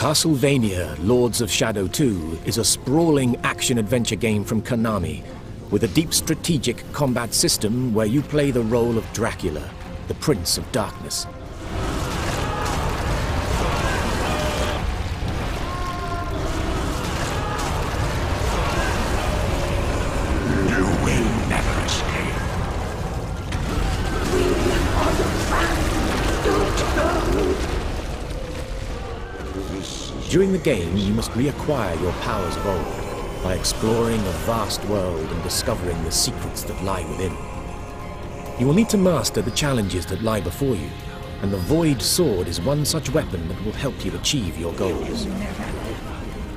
Castlevania Lords of Shadow 2 is a sprawling action-adventure game from Konami, with a deep strategic combat system where you play the role of Dracula, the Prince of Darkness. You will never escape. We are the fans. Don't go. During the game, you must reacquire your powers of old by exploring a vast world and discovering the secrets that lie within. You will need to master the challenges that lie before you, and the Void Sword is one such weapon that will help you achieve your goals.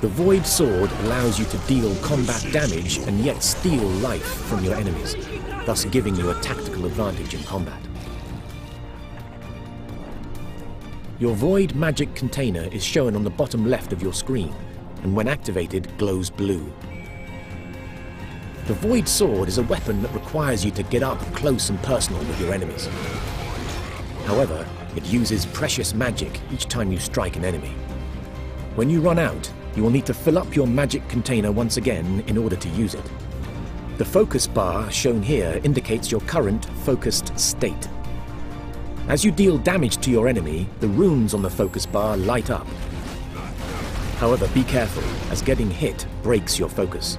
The Void Sword allows you to deal combat damage and yet steal life from your enemies, thus giving you a tactical advantage in combat. Your Void magic container is shown on the bottom left of your screen, and when activated, glows blue. The Void Sword is a weapon that requires you to get up close and personal with your enemies. However, it uses precious magic each time you strike an enemy. When you run out, you will need to fill up your magic container once again in order to use it. The focus bar shown here indicates your current focused state. As you deal damage to your enemy, the runes on the focus bar light up. However, be careful, as getting hit breaks your focus.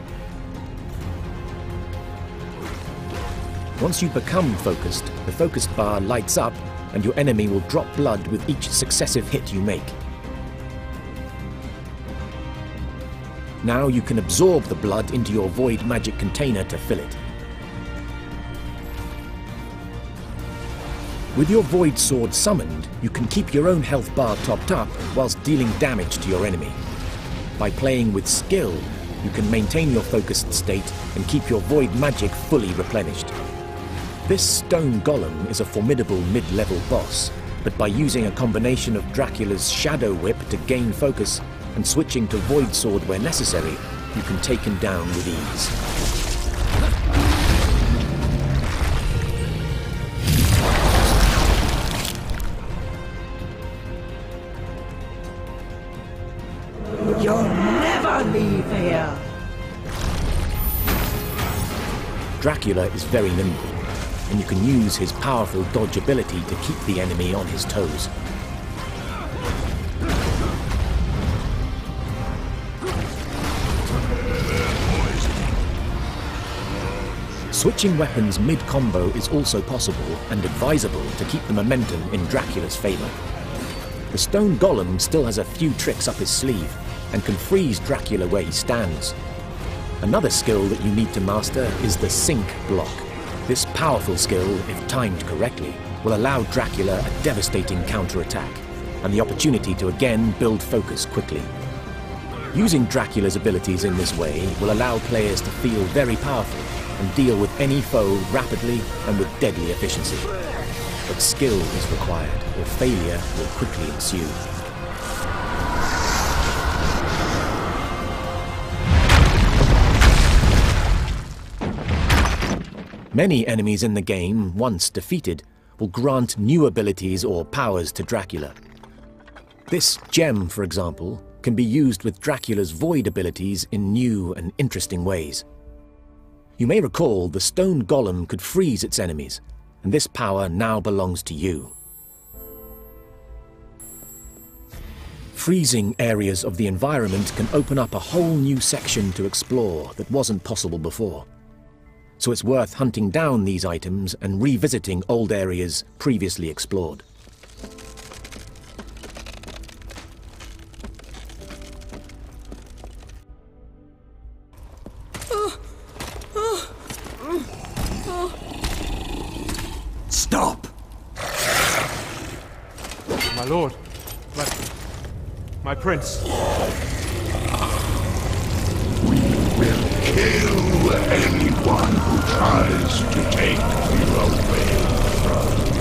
Once you become focused, the focus bar lights up and your enemy will drop blood with each successive hit you make. Now you can absorb the blood into your Void magic container to fill it. With your Void Sword summoned, you can keep your own health bar topped up whilst dealing damage to your enemy. By playing with skill, you can maintain your focused state and keep your Void magic fully replenished. This stone golem is a formidable mid-level boss, but by using a combination of Dracula's Shadow Whip to gain focus and switching to Void Sword where necessary, you can take him down with ease. You'll never leave here! Dracula is very nimble, and you can use his powerful dodge ability to keep the enemy on his toes. Switching weapons mid-combo is also possible and advisable to keep the momentum in Dracula's favor. The stone golem still has a few tricks up his sleeve and can freeze Dracula where he stands. Another skill that you need to master is the sync block. This powerful skill, if timed correctly, will allow Dracula a devastating counterattack and the opportunity to again build focus quickly. Using Dracula's abilities in this way will allow players to feel very powerful and deal with any foe rapidly and with deadly efficiency. But skill is required, or failure will quickly ensue. Many enemies in the game, once defeated, will grant new abilities or powers to Dracula. This gem, for example, can be used with Dracula's Void abilities in new and interesting ways. You may recall the stone golem could freeze its enemies, and this power now belongs to you. Freezing areas of the environment can open up a whole new section to explore that wasn't possible before. So it's worth hunting down these items and revisiting old areas previously explored. Stop! My lord, my prince. We will kill anyone who tries to take you away from me.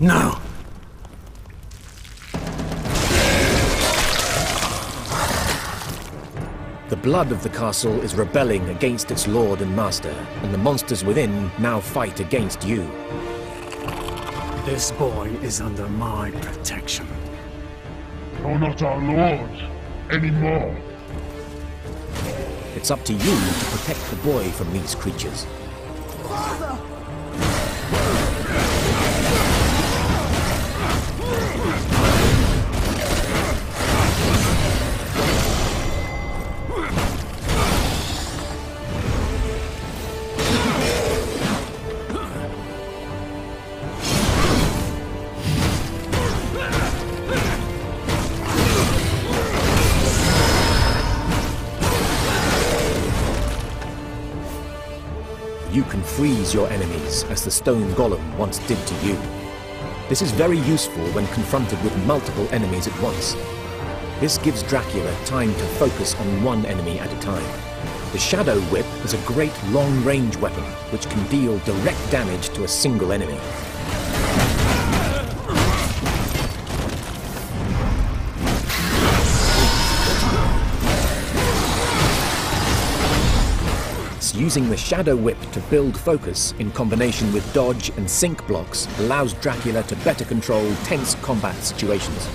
No! The blood of the castle is rebelling against its lord and master, and the monsters within now fight against you. This boy is under my protection. You're not our lord anymore. It's up to you to protect the boy from these creatures. Father! You can freeze your enemies, as the stone golem once did to you. This is very useful when confronted with multiple enemies at once. This gives Dracula time to focus on one enemy at a time. The Shadow Whip is a great long-range weapon, which can deal direct damage to a single enemy. Using the Shadow Whip to build focus in combination with dodge and sync blocks allows Dracula to better control tense combat situations.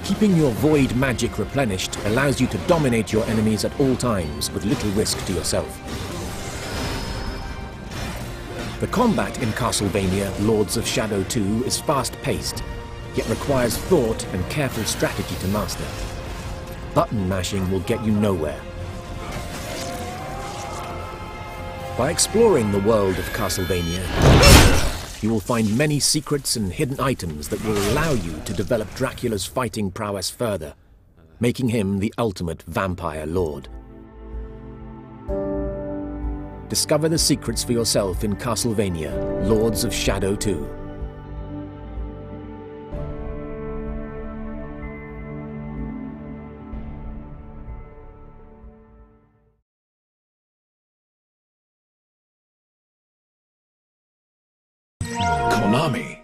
Keeping your void magic replenished allows you to dominate your enemies at all times with little risk to yourself. The combat in Castlevania Lords of Shadow 2 is fast-paced, yet requires thought and careful strategy to master. Button mashing will get you nowhere. By exploring the world of Castlevania, you will find many secrets and hidden items that will allow you to develop Dracula's fighting prowess further, making him the ultimate vampire lord. Discover the secrets for yourself in Castlevania, Lords of Shadow 2. Konami.